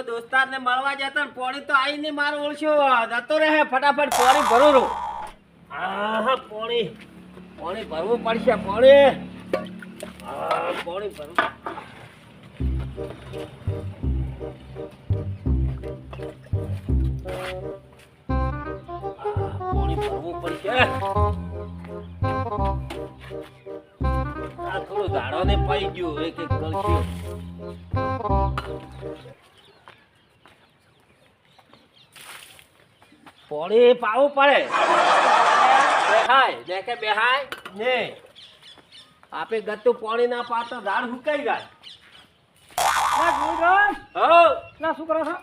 દોસ્તારને મળવા જતા ને પોણી તો આઈ નહીં મારું ઓળખ્યો જતો રહે ફટાફટ પોણી ભરું રહું હા પોણી ભરવું પડશે પોણી ભરવું પડશે આ થોડું ઝાડો ને પડી ગયું એક કળશું પોણી પાવું પડે બેહાય ને આપે ગતું પોણી ના પાતો ઝાડ સુકાઈ જાય શું કરો છો?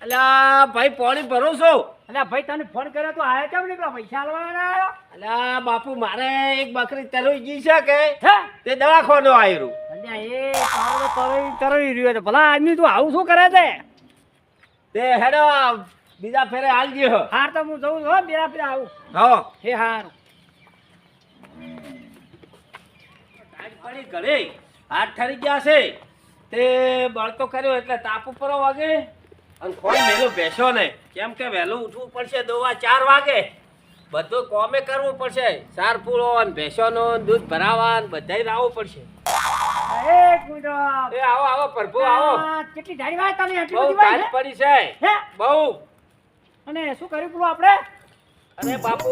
અલ્યા ભાઈ પોણી ભરું છું. અલ્યા ભાઈ તને ફોન કર્યો તો આયા કેમ નીકળ્યા? પૈસા આલવાના આવ્યો? અલ્યા બાપુ મારે એક બકરી તરવી ગઈ છે કે હે તે દવાખાનું આવ્યું. અલ્યા એ તારો તો તરવી રહ્યો છે. ભલા આદમી તું આવું શું કરે છે? તે હેડો બીજા ફેરે હાલજી હો. હાર તો હું જઉં છું બીજા ફેરે આવું. હા હે હાર પડી ઘરે હાથ ઠરી ગયા છે તે બળતો કર્યો એટલે તાપ ઉપર વાગે અને ખોઈ મેલું બેસો ને કેમ કે વહેલું ઉઠવું પડશે દોવા 4 વાગે બધું કોમે કરવું પડશે સાર પૂરો અને ભેંસોનો દૂધ ભરાવા બધાય લાવવું પડશે. એક મિનિટ એ આવો પ્રભુ આવો. કેટલી ધારી વાત તમે આટલી બહુ બધી વાત તારી પડી છે હે બહુ. અને શું કર્યું પેલું આપણે? અરે બાપુ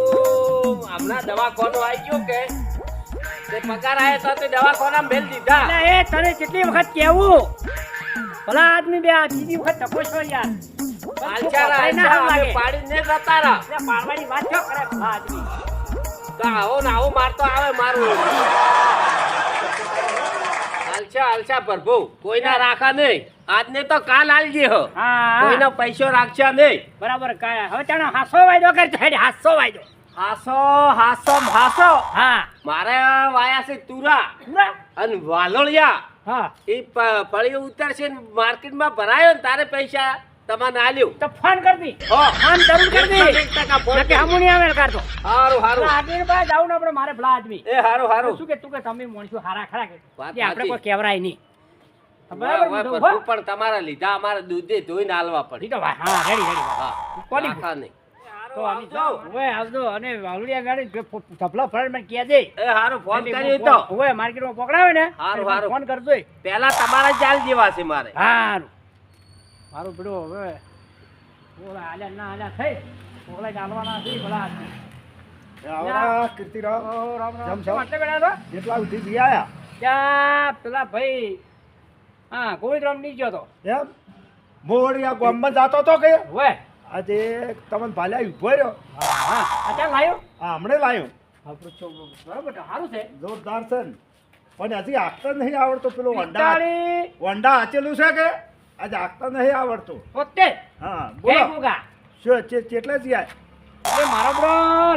હમણાં દવાખાનું આવી ગયું કે તે પગાર આવ્યો તો તે દવાખાનામાં મેલ દીધા. અલ્યા એ તને કેટલી વખત કેવું? ભલા આદમી બે બીજી વખત ટપો છો યાર. પાડીને જતા રહા. પાડવાની વાત ક્યાં કરે ભલા આદમી? આવો ને આવો મારતો આવે મારું. હાલશા પ્રભુ કોઈના રાખા નહીં. આજને તો કાલ આલજે હો. કોઈનો પૈસો રાખશે નહીં. બરાબર કાય હવે તને હાસો વાયદો કર છે. હાસો વાયદો હાસો હા મારે વાયા છે તુરા અને વાલોળિયા. હા એ પળી ઉતરશે માર્કેટમાં ભરાયો ને તારે પૈસા તમારે આલ્યું તો ફોન કરતી. ફોન જરૂર કરતી. કે હમુની આવે કાઢતો. હારું આદમી પાસે જાવ ને આપણે મારે ભલા આદમી. એ હારું શું કે તું કે તમે મોણસો હારા ખરા કે વાત આપણે કોઈ કેવરાય નહીં. બધું પણ તમારા લીધા અમારે દૂધે ધોઈને આલવા પડે. હા રેડી હા કોની રાખા નહીં. તો આવી જાવ ઓય આવજો અને વાલુડિયા ગાડી થપલા ફળ મને કહે દે. એ હારું ફોન કર્યો તો ઓય માર્કેટમાં પકડાવે ને હારું ફોન કરજો. પહેલા તમારા જાલ જેવા છે મારે. હારું મારું બેડો હવે ઓલા આલ્યા ના આલ્યા થઈ ઓલા ચાલવાના છે ભલા આદમી. આવરા કીર્તિરાવ રામ જમ છો? એટલે બેડા તો જેટલા ઉઠી જી આયા ત્યાં પેલા ભાઈ હા ગોવિંદરામ ની ગયો તો એમ મોડિયા ગામમાં જાતો તો કે ઓય આજે તમને ભાલ્યા ઉભો રહ્યો. હા અત્યારે લાયો હા હમણે લાયો. આપણું છો બરાબર સારું છે. જોરદાર છે ને પણ હજી આખતા નહીં આવડતો. પેલો વંડા પિસ્તાળી વંડા હાચેલું છે કે આજે આખતા નહીં આવડતું. પોતે હા હે બોલો ગુગા શું કેટલે જીયા? એટલે મારો બરો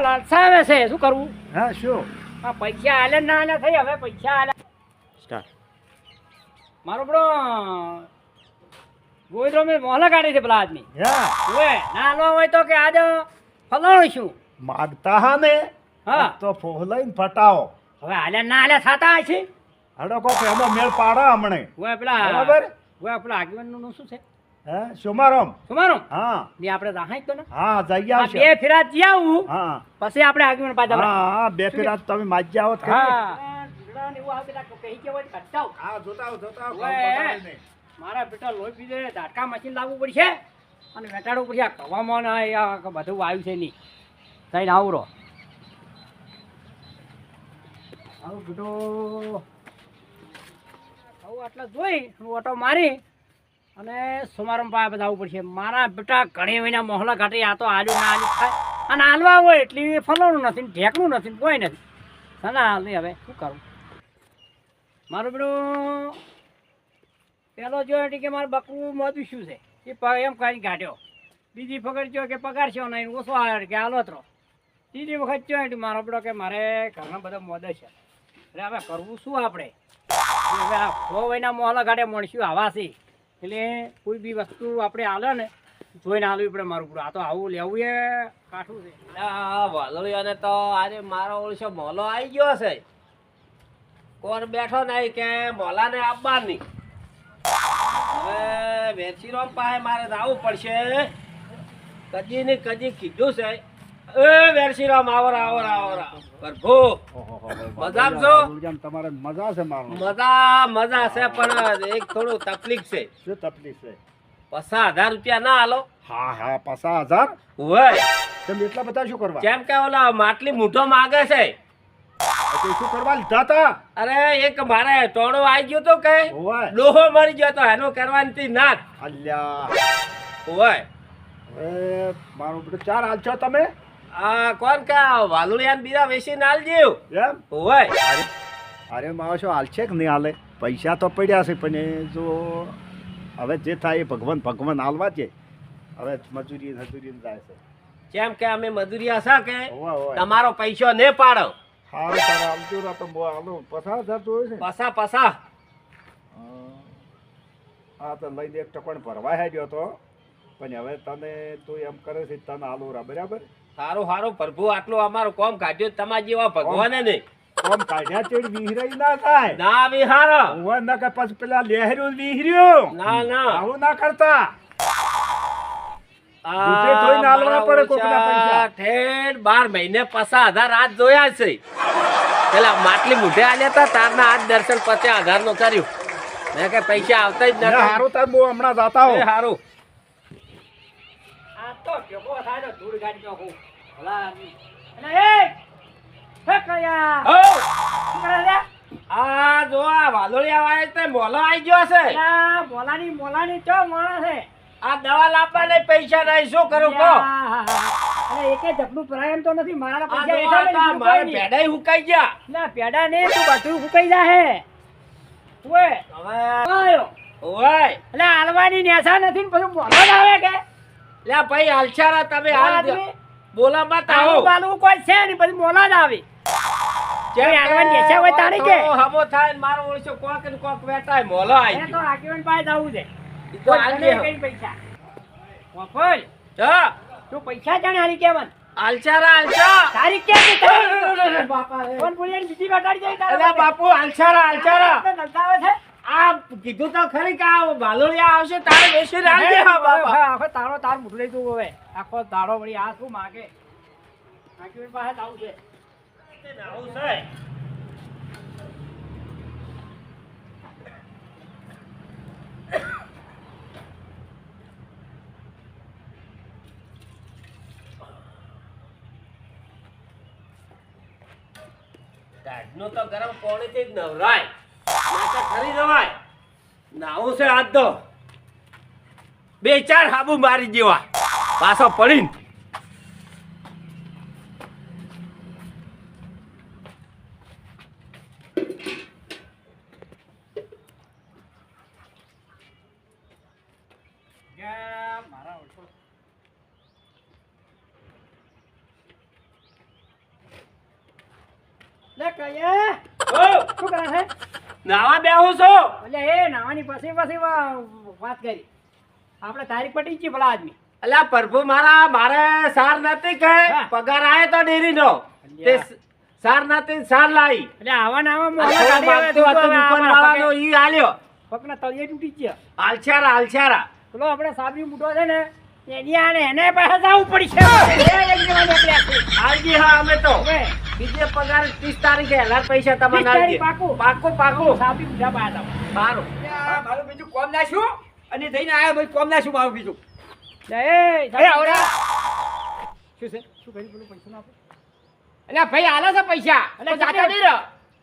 લાલસા આવે છે શું કરવું? હા શું આ પૈસા આલે ના આલે થઈ હવે પૈસા આલે સ્ટાર્ટ. મારો બરો ગોઈદ્રો મે મોહલા કાઢી છે પેલા આદમી. હા ઓય ના લો હોય તો કે આજ ફલાણું શું માગતા હા ને હા તો ફોહલાઈને ફટાવો. હવે આલ્યા ના આલ્યા થાતા છે. હડો કો પેલો મેળ પાડો હમણે. ઓય પેલા બરાબર. ઓય પેલા આગેવાનનું શું છે? હે સોમારામ. સુમારો હા ને આપણે રાહાઈ તો ને હા જઈ આ આવશે. બે ફેરા જી આવું હા પછી આપણે આગેવાન પાછા હા બે ફેરા તમે માજી આવો તો હા ઝઘડા ને એવું આવે પેલા કહી કે હોય કાઢતા આવ. હા જોતા આવો ઓય. મારા બેટા લોહી પીધે ઝાટકા મશીન લાવવું પડશે અને વેટાડવું પડશે. આ કવામાં ને આ બધું આવ્યું છે નહીં થઈને આવરો આવું બેટો આવું આટલા જોઈ ઓટો મારી અને સમારંભ પાસે બધા આવવું પડશે. મારા બેટા ઘણી મહિના મોહલા ઘાટી આ તો આલુ ના આલુ થાય અને હાલવા હોય એટલી ફલાણું નથી ઢેકણું નથી કોઈ નથી. ના હાલ નહીં હવે શું કરું? મારું બેટું પેલો જોયો કે મારે બકરું મોદું શું છે એ એમ કરી કાઢ્યો. બીજી વખત જો કે પગાર છે નહીં ઓછો આવે કે હાલોતરો. ત્રીજી વખત જો મારો બેટો કે મારે ઘરના બધા મોદે છે એટલે હવે કરવું શું આપણે? હવે આ 6 મહિના મોહલા ઘાટે મળશું આવા છે એટલે કોઈ બી વસ્તુ આપણે હાલે ને જોઈને હાલવી પડે. મારું પૂરું આ તો આવું લેવું એ કાઠું છે. વાલોળિયાને તો આજે મારો ઓળશો મોલો આવી ગયો છે. કોણ બેઠો નહીં કે મોલાને આપવાની હવે વેચીરામ પાસે મારે જવું પડશે. કજી ને કજી કીધું છે. એ વેચીરામ આવર આવર આવર પ્રભુ મજામાં છો? ગુરુજાન, તમારે મજા છે મારો? મજા છે પણ એક થોડું તકલીફ છે. શું તકલીફ છે? 50,000 રૂપિયા ના હાલો. હા 50,000. હોય તમે એટલા બધા શું કરવા? કેમ કે ઓલા માટલી મૂઠો માગે છે. તો શું કરવા લીધા હતા? અરે એક મારે ટોળો આવી ગયો તો કે ઓય ડોહો મરી ગયો તો એનો કરવાની તી નાક. અલ્યા, હોય એ મારું બેટું 4 હાલ છો તમે? આ કોણ કે વાલુડિયાન બીજા વેચીને આલજો. એમ? હોય અરે મારો શું હાલ છે કે નહીં હાલે? પૈસા તો પડ્યા છે પણ એ જો હવે જે થાય એ ભગવાન હાલવા છે. હવે મજૂરી જાય છે. જેમ કે અમે મજૂરિયા છે કે ઓય ઓય તમારો પૈસો ને પાડો. હારું તારે આવજો રા તો હાલો 50,000 જોયું છે ને? પસા હા તો લઈને એક ટકોણ ભરવા હેડ્યો તો પણ હવે તને તું એમ કરે છે તને હાલું રા બરાબર. સારું સારું પ્રભુ આટલું અમારું કોમ કાઢ્યું તમારા જેવા ભગવાને નહીં. કોમ કાઢ્યા ચેડ વિહરાઈ ના થાય. ના વિહાર ઓય ના કે પછી પેલા લહેર્યું વિહર્યું. ના ના આવું ના કરતા. આ દૂધે ધોઈને આલવા પડે કોકના મારા પૈસા. ઠેઠ 12 મહિને 50,000 આજ જોયા છે. પેલા માટલી મૂઢે આલ્યા હતા તારના આજ દર્શન 50,000 નું કર્યું. મેં કે પૈસા આવતા જ ના નથી. હારું તાર હું હમણાં જાતા એ હું. હારું આ તો ભેગો થાય તો ધૂળ ગાડી નાખું. ભલા આદમી. અને હે કયા હો શું કરે રે? આ જો આ વાલોડિયા વાય તે મોલો આવી ગયો છે. અલા, મોલાની ચો માણસ છે. આ દવા લાવવા ને પૈસા નહીં શું કરું કો? અરે એકે જપનું ભરાય એમ તો નથી મારા આ પૈસા જો એટલા આ મારે ભેડાઈ હુકાઈ ગયા. ના પેડા ને તું બધું ફૂકાઈ જાહે. ઓએ હવે આયો. ઓય એટલે હાલવાની નેસા નથી ને પછી મોલો જ આવે કે લે ભાઈ હાલચારા તમે હાલ દો. આદમી બોલા મત આવું આવો. બાલવું કોઈ છે નહીં પછી મોલો જ આવે. જેમ કોઈ હાલવાની નેસા હોય તાણી કે તો હમો થાય ને મારો ઓળશો કોક ને કોક વેટાય મોલો આવી એ તો ગયો. આગેવાન પાસે જવું છે. ઈ તો હાલ દે હવે. કઈ પૈસા વફલ હા તું પૈસા જાણે હારી કેવન હાલચારા હાલચા. તારી ક્યાં છે તારી? બાપા રે. કોણ બોલીને બીજી બટાડી જાય તારા અલા માટે? બાપુ હાલચારા હાલચારા. આપણે નલતા આવે છે? આ કીધું તો ખરી કે આ વાલોડિયા આવશે તારે બેસી રાખજે હા બાપા. હા, આખો તારો તાર મૂઠું લઈ તું હવે આખો દાડો વળી આ શું માગે આગેવાન પાસે જવું છે. આવું છે. ટાઢનું તો ગરમ પાણીથી જ નવરાય. નાતા ખરી જવાય. નાવું છે આજ તો 2-4 હાબુ મારી જેવા પાછો પડીને. મારા ઓળખો લે કયા ઓ શું કરે છે? નાવા બેહું છો. એટલે એ નાવાની પછી વાત કરી આપણે તારીખ પટી ગઈ ભલા આદમી. અલા પ્રભુ મારે સાર નથી કે હા. પગાર આયો તો ડેરીનો તે સાર નથી સાર લાઈ. એટલે આવા નાવા આ મોહલા થોડું કાઢી આવે માગતું તો હતું હવે દુકાનવાળાનો આવા ઈ આલ્યો. પગના તળિયે તૂટી ગયા. હાલચારા હાલચારા. પેલો આપણે સાબરી મૂઠો છે ને એની આને એને પાસે જવું પડશે. એ લઈને જવા નીકળ્યા છે. આલજી હા અમે તો હવે બીજે પગાર 30 તારીખે હલાર પૈસા 30 તમને તારીખ આલજે. પાકું. પાકું સાબરી મૂઠા પાસે આવો. સારું. મારું બીજું કોમ નાખ્યું અને થઈને આયા ભાઈ કોમ નાખ્યું મારું બીજું. એ આવડા. શું છે શું કર્યું પેલું પૈસા આપો. અલ્યા ભાઈ આલે છે પૈસા અલે તો જાતા નહીં રહો.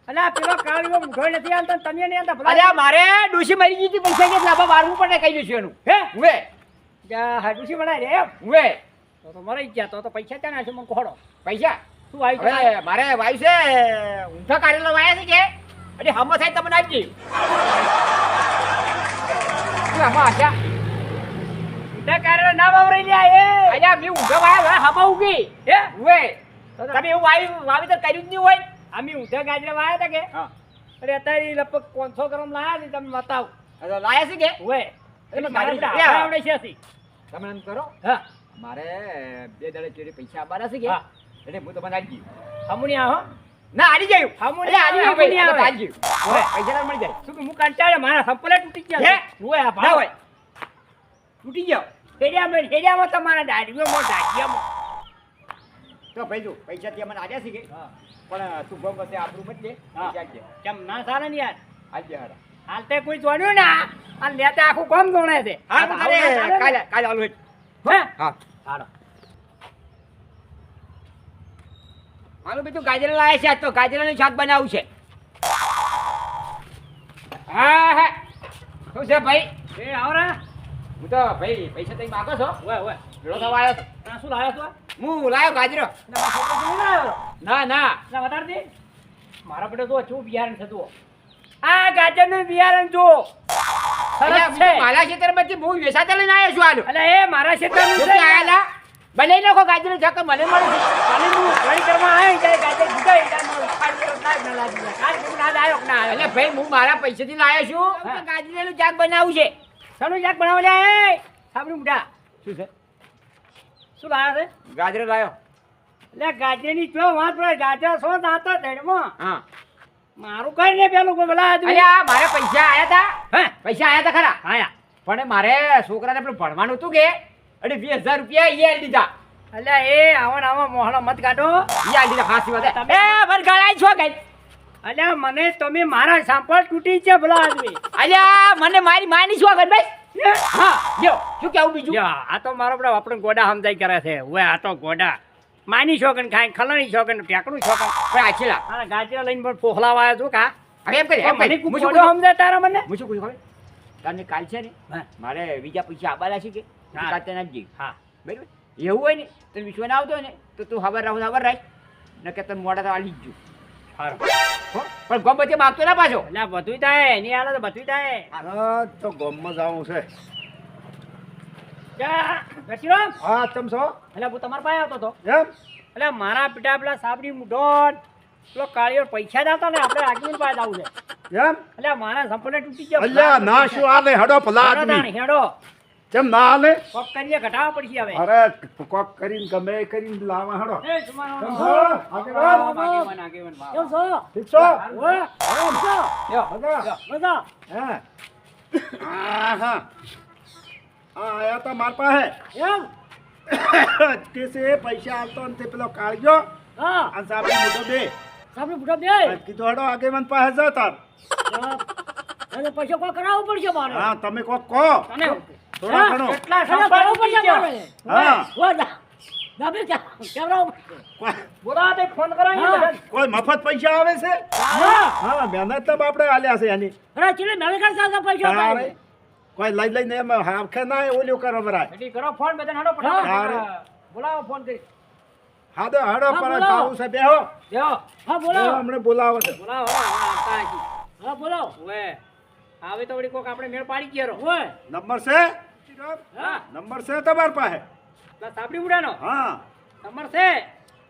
અલા પેલો કાળીઓ મૂઠો નથી આલતો ને તમે નહીં આલતા ભલા. અલ્યા મારે ડોશી મરી ગઈ હતી પૈસા કે લાભા મારવું પડે કહી દઈશું એનું હે હુએ જા હાડુસી બનાવી રે એમ હુએ તો મરી ગયા તો પૈસા ક્યાં નાખશે મને કોહડો પૈસા શું આવી છે? હવે મારે વાઈ છે ઊંઠા કાઢેલો વાયા છે કે અને હમો થાય તમને આપજી શું હમો આશા ઊંધા કારેલા ના વાવરાઈ લ્યા એ અલ્યા મેં ઊંઠા વાયા હમો ઉગી હે હુએ તો તો તમે એવું વાવેતર કર્યું જ નહીં હોય અમે ઊંધા ગાજરા વાયા હતા કે હા અરે અત્યારે લગભગ 500 ગ્રામ લાયા છે તમે બતાવો હવે લાયા છે કે ઓએ એટલે મારે મારી બધા આવડે છે હસી. તમે એમ કરો હા મારે 2 દાડે ચોરી પૈસા આવવાના છે કે હા. એટલે હું તમને આપી હમુની આ હો ના હારી ગયું હમું એટલે હારી ગયું ભાઈ નહીં આવે. હારી ગયું હવે પૈસા મળી જાય શું કે હું કંટાળ્યો મારા સંપલે તૂટી ગયા હે? રોય આ ના ભાવ હોય તૂટી ગયો હેડિયામાં તમારા દાઢીઓમાં તો ભાઈ જો પૈસા ત્યાં મને આવ્યા છે કે પણ તું ગમ બસે આપણું મત લે હા. પૈસા આપજે. કેમ ના સારા ને યાર આપજે હારા. હાલ તે કોઈ જોડ્યું ના આ લેતા આખું કોમ જોણે છે હા તો તારે કાલે કાલે આલું હેઠ. હે હા હાલો મારું બીજું ગાજર લાયા છે આજ તો ગાજરનું શાક બનાવવું છે હા હા શું છે ભાઈ એ આવરા હું તો ભાઈ પૈસા તમે માગો છો ઓય ઓય ભેળો થવા આવ્યો છો આ શું લાવ્યો છો હું લાયો ગાજરો ના મારા છોકરો જોઈ લાવ્યો ના ના ના વધાર દે મારા બેટો જો શું બિયારણ થતું આ ગાજરનું બિયારણ જો સરસ છે મારા ખેતરમાંથી હું વેચાતા લઈને આવ્યો છું આલો એટલે એ મારા ક્ષેત્રનું શું છે આયેલા બનાવી નાખો ગાજરનું શાક મને મળે છે અને હું ઘણી કરવા આવી ત્યારે ગાજર ભૂગાઈ જાય ખાલી ના જ ના લાગી જાય ખાલી બધું ના જ આવ્યો કે ના આવ્યો એટલે ભાઈ હું મારા પૈસાથી લાયો છું હા. તો ગાજરનું શાક બનાવવું છે શાનું શાક બનાવો લે એ સાબરું મુઢા શું છે શું લાવ્યા છે ગાજર લાયો એટલે ગાજરની ચો વાત પડે ગાજર સો દાંતો ધડમાં હા મારું કઈ ને પેલું કોઈ બોલા અરે આ મારે પૈસા આયા હતા હે પૈસા આયા હતા ખરા આયા પણ મારે છોકરાને પેલું ભણવાનું હતું કે અને 20,000 રૂપિયા ઈ આલી દીધા એટલે એ આવા મોહળો મત કાઢો ઈ આલી દીધા ખાસી વાત તમે- એ ભર ગળાઈ છો ગઈ એટલે મને તમે મારા સાંપળ તૂટી છે ભલા આદમી અલ્યા મને મારી માની શું ગઈ ભાઈ હા જો શું કેવું બીજું જો આ તો મારો આપણે આપણને ગોડા સમજાઈ કરે છે ઓય આ તો ગોડા માની શોકન ખાય ખલણી શોકન ટેકડું શોકન પણ આછેલા આ ગાજર લઈને પણ પોખલાવા આવ્યો છું કા હવે એમ કરી એમ મને કરી હું શું ગોડો કહું સમજાય તારા મને હું શું કહું ખબર તને કાલ છે ને હા. મારે બીજા પૈસા આબાલા છે કે હા. કાતે ના જઈ હા બરાબર એવું હોય ને તને વિશ્વ ના આવતો હોય ને તો તું ખબર રાખ ન કે તને મોડા તો આલી જ જો સારું હો? પણ ગમ બચે માગતો ના પાછો એટલે બધું થાય એની હાલે તો બધું થાય હા તો ગામમાં જવું છે જા, ઘસીરામ. હા તમ છો એટલે હું તમારા પાસે આવતો હતો એમ એટલે મારા પિતા પેલા સાબરી મુઢોન પેલો કાળીઓ પૈસા જ હતા ને આપણે આગળ પાસે આવું છે એમ એટલે મારા સંપૂર્ણ તૂટી ગયા અલ્યા ના શું હાલે હડો ભલા હેડો તાણ, આદમી હેડો કેમ ના હાલે કોક કરીએ ઘટાડવા પડશે હવે અરે કોક કરીને ગમે એ કરીને લાવા હડો એ તમારો કેમ છો? આગેવાન? આગેવાન, આગેવાન, વાહ. કેમ છો? ઠીક છો ઓય, કેમ છો? યો, બધા? યો, બધા? હા હા હા આયા તા માર પાસે એમ? કે છે પૈસા આલતો ને તે પેલો કાઢ્યો હા, અને સાબરી મોટો બે સાબરી મુઢો બે. કીધું હડો આગેવાન પાસે જા તાર એને પૈસા કોઈ કરાવવું પડશે મારે. હા તમે કોક કહો તને થોડા ઘણો. કેટલા સંભાળવું પડશે મારે. હા. ઓય, દાબી કેવડાવવું પડશે. કોઈ- બોલા તે ફોન કરાવી કોઈ મફત પૈસા આવે છે હા. હા મહેનત તો આપણે આલ્યા છે એની અરે ચીલી નવી કરતા હતા પૈસા તારે ભાઈ. કોઈ લઈ લઈને એમ હાખે ના ઓલું કરો બરાય એટી કરો ફોન બધાને હાડો તારે. ફટાફટ. બોલાવો ફોન કરી. હાડો હાડો હા, પર બોલો. જાવું છે બેહો દેવો. હા બેહો, બોલાવો. હમણાં બોલાવો છે બોલાવો હા આવતા હજી. હા બોલાવો. ઓએ. આવે તો વળી કોક આપણે મેળ પાડી ગયો. ઓએ. નંબર છે હા. નંબર છે તમારી પાસે ના સાબડી ઉડાનો. હા નંબર છે.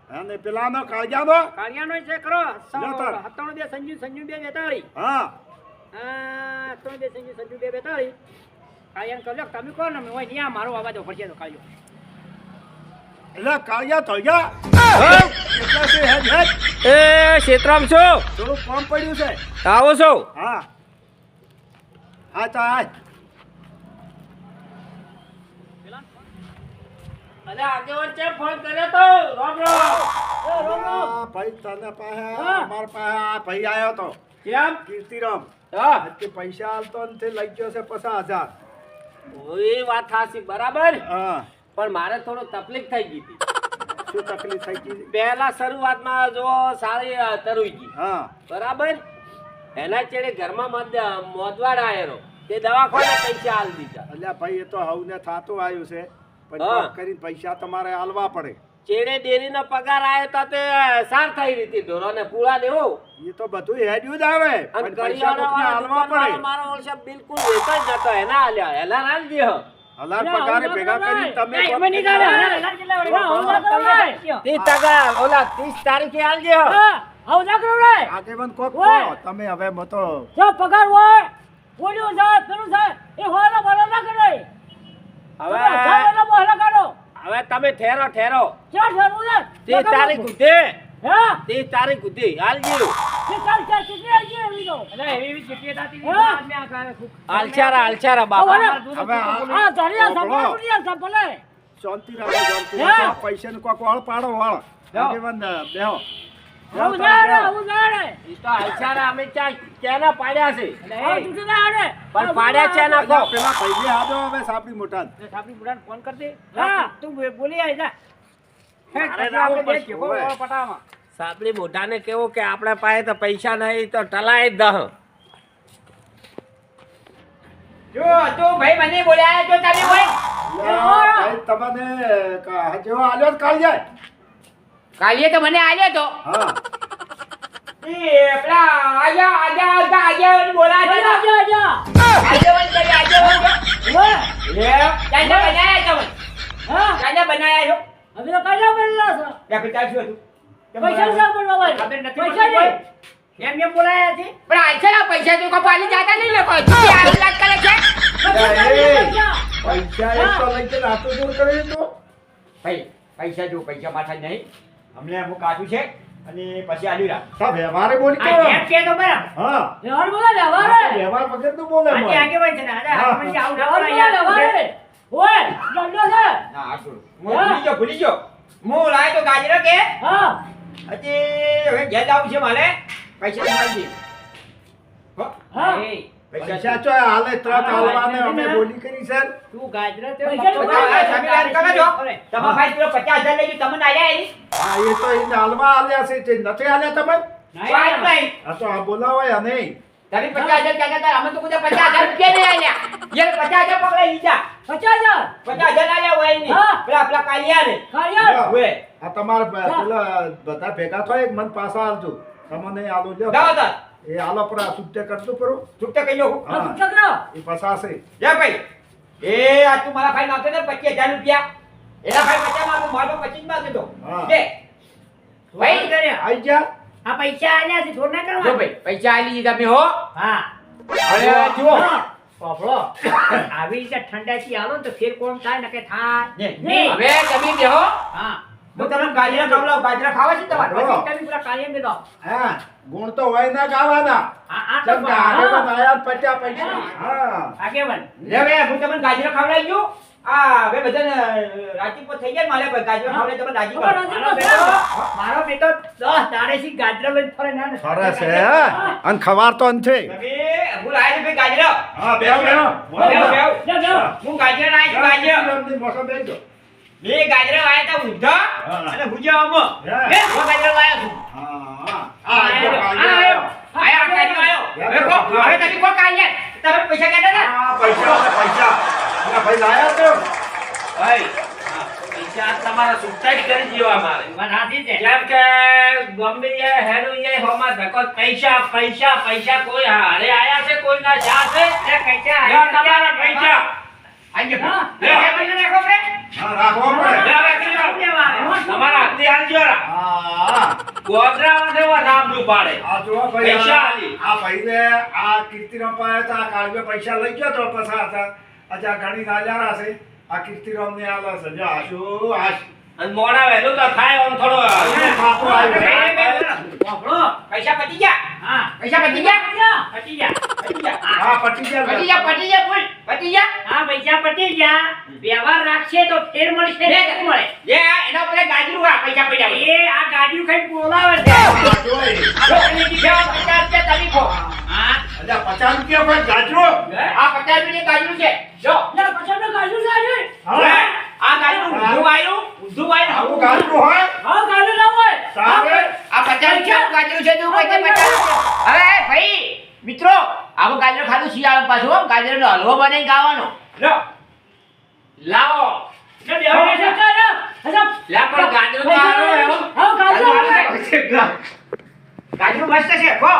અને પેલાનો કાળજાનો કાળિયાનો છે કરો. લો તાર. 97 સંજુ સંજુ 42. હા હા 97 સંજુ સંજુ 42. કાળિયાને કહો લ્યો, તમે કહો ને હોય ત્યાં મારો અવાજ પડશે તો કાળિયો. એટલે કાળજા તળજા કેટલા છે હેડ હેડ એ ક્ષેત્રામ છો થોડું કોમ પડ્યું છે આવો છો હા હા તો આજ અરે આગેવાન ચેમ ફોન કર્યો તો રોમ રોમ આ ભાઈ તને પાસે હા. અમાર પાસે આ ભાઈ આવ્યો તો કેમ કીર્તિરામ હા આજથી પૈસા આલતો ને તે લઈ ગયો છે 50,000 એ વાત થાસી બરાબર હા પણ મારે થોડો તકલીફ થઈ ગઈ હતી શું તકલીફ થઈ ગઈ પહેલા શરૂઆતમાં જો સારી તરુઈ ગઈ હા બરાબર એના ચેડે ઘરમાં મોદવાડ આયેલો તે દવાખાને પૈસા આલ દીધા અલ્યા ભાઈ એ તો હવને થાતું આવ્યું છે પણ હા. કોક કરીને પૈસા તમારે આલવા પડે ચેડે ડેરીનો પગાર આવ્યો તો તે સાર થઈ રીતી ઢોરોને પૂળા દેવો એ તો બધું હેડ્યું જ આવે અને પણ પૈસા કોકને આલવા કરિયાણાવાળા પડે મારો ઓળશે બિલકુલ વેતો જ નતો એના આલ્યા એલા રાલ દ્યો હલાર પગારે ભેગા કરી તમે નહીં, કોક એમાં નહીં ચાલે. હલા કેટલા વળી? હા, હવદા કરો રે. 30 ટકા ઓલા 30 તારીખે આલજો હા, હવદા કરો રે. આગેવાન કોક ઓય. કહો તમે હવે મતો જો પગાર હોય ઓલ્યું જાય પેલું જાય એ હોવાનો ભલો ના કરે. હવે જાવાનો બહાર કાઢો. હવે તમે ઠેરો ઠેરો ક્યાં ઠરવું છે? 30 તારીખ ઉઠે હા તે તારીખ સુધી હાલજો તે ચાલ ચાલ ચૂંટણી આવી ગઈ એવી તો એટલે એવી ચીટી થતી હા. હાલચારા બાપા હા ધરિયા સંભાળ દુનિયા સંભાળે શાંતિ રાખો શાંતિ હા. રાખો પૈસાનું કોક વાળ પાડો વાળ આગેવાન બેહો આવું ના રે આવું ના રે ઈ તો હાલચારા અમે ક્યાંના પાડ્યા છે આવું ચૂંટણી ના આવે પણ પાડ્યા છે ના કહો પેલા પૈસે આદો હવે સાપડી મોટા સાપડી બુડાને ફોન કર દે હા તું બોલી આય જા મારે રાવું પડશે, ઓવે. પટામાં સાપડી મોઢાને કેવું કે આપણા પાસે તો પૈસા નહીં તો ટલાય જ દહ જો તું ભાઈ મને બોલાયા જો તમે હોય ભાઈ તમને જેવો આલ્યો કાલ જાય કાલીએ તો મને આલ્યો તો હા એ પેલા આજા બોલાયા જા જા આગેવાન કરી આગેવાન ઓય લે ચાંદા બનાયા તમે હા ચાંદા બનાયા છો હવે તો કાજા બનલા છે યા પિતા શું હતું પૈસા સા બોલવા ખબર નથી પૈસા પડતી. દે એમ બોલાયા છે પણ આ છે ને પૈસા તું કપાલી જાતા નહીં લોકો તું આવી વાત કરે છે પૈસા એક તો લઈ કે રાતો દૂર કરી તો ભાઈ પૈસા જો પૈસા માથા નહીં અમને અમુક કાઢું છે અને પછી આલ્યું રા સા વ્યવહારે બોલી આ કે કેમ કે તો બરાબર હા વ્યવહાર બોલા વ્યવહાર વ્યવહાર વગર તો બોલે આજે મને. આગેવાન છે ને આજે હા. આપણે આવું વ્યવહાર ડાવરા બોલા યાર વ્યવહાર ઓય દંડો છે ના આટલું હું ભૂલી ગયો હું લાય તો ગાજરો કે હા હજી હવે ઘેર જવું છે મારે પૈસા તો મારી દે હો હા. એ, પૈસા ચો હાલે ત્રણ હાલવાને અમે બોલી કરી સર તું ગાજરા તે પૈસા તો તો આ સમીરાન કાકા જો તમારા ભાઈ પેલો 50,000 લઈ ગયો તમને આલ્યા એની હા એ તો એને હાલવા આલ્યા છે તે નથી આલ્યા તમે વાત નહીં આ તો આ બોલાવાય નહીં તમે 50,000 કહેતા હતા અમે તો કુછ 50,000 રૂપિયા નહીં આલ્યા યાર 50,000 પકડાઈ લીધા 50,000 50,000 આલ્યા હોય નહીં હા. પેલા કાલિયા ને કાયા ઓએ આ તમારા પેલા બધા ભેગા થાય એક મન પાછા આલજો તમને આલો લ્યો જાઓ તાર એ આલો પર આ સુટ્ટે કરજો કરો છૂટે કહી લો હા. ચક્ર એ પસાશે જા ભાઈ એ આ તું મારા ભાઈ માંગતો ને 25,000 રૂપિયા એના ભાઈ 50 માંગો મારો 25 માંગે તો હા. દે ભાઈ કર્યા આઈ જા આ પૈસા આલ્યા છે થોડ ના જો કરવા ભાઈ પૈસા આલી દીધા તમે હો હા અરે જુઓ બાપડો આવી રીતે ઠંડાથી આવો ને તો ફેર કોણ થાય ને કે થાય ને, નહીં. હવે તમે બેહો હા હું તમને ગાજરા ખવડાવું ગાજરા ખાવા છે તમારે બરાબર. પછી તમે પેલા કાલિયા મેં દો હા ગુણ તો હોય ના ગાવાના આ તો ચમ કે આગેવાન આયા 50 પૈસા હા આગેવાન લે હવે હું તમને ગાજરા ખવડાવી ગયો આ હવે બધાને રાજી પર થઈ ગયા મારે ગાજરા ખવડાવી તમે રાજી કરો મારો બેટો મારો બેટો 10 દાડેથી ગાજરા લઈને ફરે ના ને સરસ હે અને ખવાર તો અંતે તમે હું લાવી ભાઈ ગાજરા હા બેહો બેહો બેહો, બેહો. જા જા હું ગાજરા લાવી છું ગાજરા મોસો બેજો બે ગાજરા લાવ્યા તા ઊંધા હા. અને ભુજામાં હે. બે હું ગાજરા લાવ્યો છું હા આયો આયો ગાજરો આયો હવે કો હવે તમે કો કાઢ્યા તમે પૈસા કાઢ્યા આ પૈસા પૈસા આ ભાઈ લાયા તો ભાઈ પૈસા તમારા છૂટા જ કરી દેવા મારે વાત સાચી છે કેમ કે ગમે એ હેડું એ હોમાં ધક્કો પૈસા પૈસા પૈસા કોઈ હારે આયા છે કોઈ ના જા છે એ પૈસા લ્યો તમારા પૈસા આજે હા. પૈસા મને રાખો રે હા રાખો પડે લ્યો રાખી લો. તમારા હાથથી હાલજો રા. હા ગોધરામાં જેવા નામનું પાડે આ જો ભાઈ પૈસા આલી. આ ભાઈને આ કીર્તિરામ પાસે તો આ કાળવે પૈસા લઈ ગયો તો પસાર હતા અચ્છા ઘણી નાલ્યા છે આ કીર્તિરામ ને આલા છે જો આશુ આશ અને મોડા વહેલું તો થાય આમ થોડો ખાતો આવ્યો બાપડો પૈસા પતી ગયા હા પૈસા પતી ગયા પટી જા પતી ગયા હા પટી ગયા પતી ગયા પતી ગયા ફૂલ પતી ગયા હા પૈસા પટી ગયા વ્યવહાર રાખશે તો ફેર મળશે ને નહીં મળે એ એના ઉપર ગાજરું આ પૈસા પડ્યા હોય. એ આ ગાડીઓ ખાઈ બોલાવે છે જો તમે દીધા 50 રૂપિયા તમે ખો હા અચ્છા 50 રૂપિયા કોઈ ગાજરો આ 50 રૂપિયા ગાજરું છે જો લે પછાડ નો ગાડીઓ છે હા આ ગાજરું ઊંધું આવ્યું આવું ગાજરો હોય હા ગાડીઓ ના હોય સાહેબ આ 50 રૂપિયાનું ગાજરું છે તું કોઈ 50 રૂપિયા હવે ભાઈ મિત્રો આવું ગાજરું ખાધું શિયાળા પાછું હો ગાજરનો હલવો બનાવી ખાવાનો લો લાવો લે બેહો ને સરકાર હજમ લા પણ ગાજરો તો હારો હે હો. હા ગાડીઓ ગાજરું મસ્ત છે ખો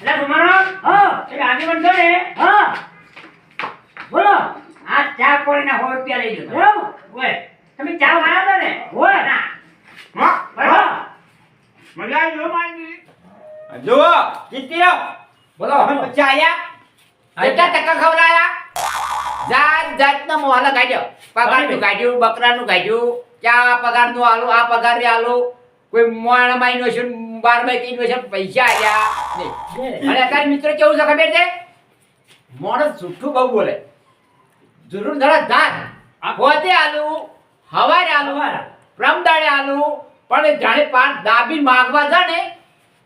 લે તમારો હા એ આગે બંધો ને હા બોલો આ ચા કોળીના 100 રૂપિયા લઈ લો એમ ઓય તમે ચા વાળા છો ને ઓય ના હા બરાબર મજા આવી જો મારી જો જીતીરો બોલો હવે બચ્ચા આયા કેટલા ટકા ખવડાયા જાત જાતના મોહલા કાઢ્યો પાકાનું કાઢ્યું બકરાનું કાઢ્યું કે આ પગારનું આલું આ પગાર આલું કોઈ મોણમાં ઇન્વેસ્ટ 12 કઈ ઇન્વેસ્ટ પૈસા આલ્યા નહીં. અને અત્યારે મિત્રો કેવું છે ખબર છે માણસ જુઠ્ઠું બહુ બોલે જરૂર ધડા ધાર પોતે આલું હવારે આલું પ્રમદાડે આલું પણ જાણે પાન દાબી માગવા જાણે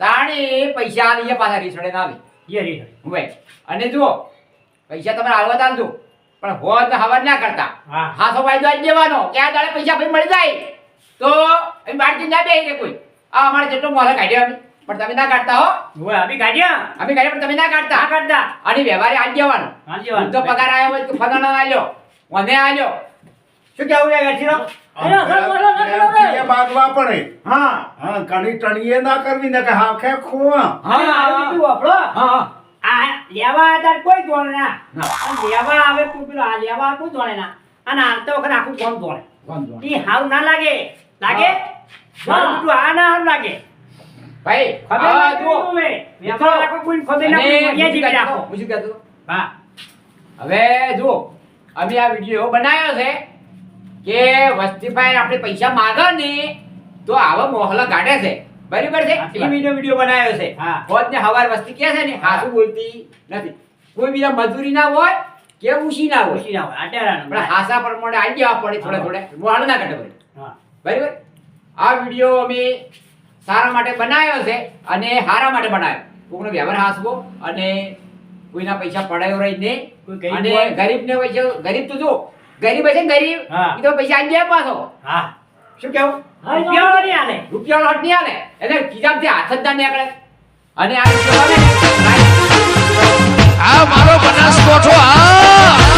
તાણે પૈસા આલી પાછા રીસડે ના આલી હોય. અને જુઓ પૈસા તમારે આલવા ચાલજો પણ હોત ને હવાર ના કરતા હાસો વાયદો આવી દેવાનો કે આ દાડે પૈસા ભાઈ મળી જાય તો એ બાળકી ના બેહી રે કોઈ આ અમારે જેટલો મોહલા કાઢ્યો અમે પણ તમે ના કાઢતા હો અમે કાઢ્યા પણ તમે ના કાઢતા અને વ્યવહારે આવી જવાનું તો પગાર આવ્યો હોય તો ફલાણા આલ્યો મને આલ્યો શું કેવું રે ગઠીરો એ માગવા પડે હા હા ઘણી ટણીએ ના કરવી ને કે હા ખે ખોવા આ લેવા આધાર કોઈ જોડે ના અને લેવા આવે કોઈ પેલો આ લેવા કોઈ જોડે ના અને હાલતો વખત આખું કોણ જોડે ઈ હારું ના લાગે મારું બધું આ ના હારું લાગે ભાઈ ખબર આ ના જુઓ તમે વેપાર રાખો કોઈ ખબર ના અને કોઈ જીવી રાખો હું શું કહેતો? હા હવે જુઓ અમે આ વિડીયો એવો બનાવ્યો છે કે વસ્તીભાઈ આપણે પૈસા માંગે ને તો આવા મોહલા કાઢે છે બરાબર છે સાચી એ વાત. વિડીયો બનાવ્યો છે હા. હોત ને હવાર વસ્તી કહે છે ને હાસું બોલતી નથી કોઈ બીજા મજૂરી ના હોય કે ઉશી ના હોય ખુશી ના હોય આટેરાનું પણ હાસા પ્રમાણે આવી જવા પડે થોડે મોહલા ના કાઢે પડે હા બરાબર આ વિડીયો અમે સારા માટે બનાવ્યો છે અને સારા માટે બનાવ્યો કોઈનો વ્યવહાર હાસવો અને કોઈના પૈસા પડાયો રહી નહીં કોઈ ગરીબ અને હોય. ગરીબને પૈસા ગરીબ તો જો ગરીબ હશે ને ગરીબ હા. ઈ તો પૈસા આવી જાય પાછો હા શું કેવું રૂપિયા નહીં આલે રૂપિયાનો હાથ નહીં હાલે એટલે ખિજામથી હાથ જ ના નીકળે અને આ વિડીયો બને ને, આ મારો બનાસકોઠો આ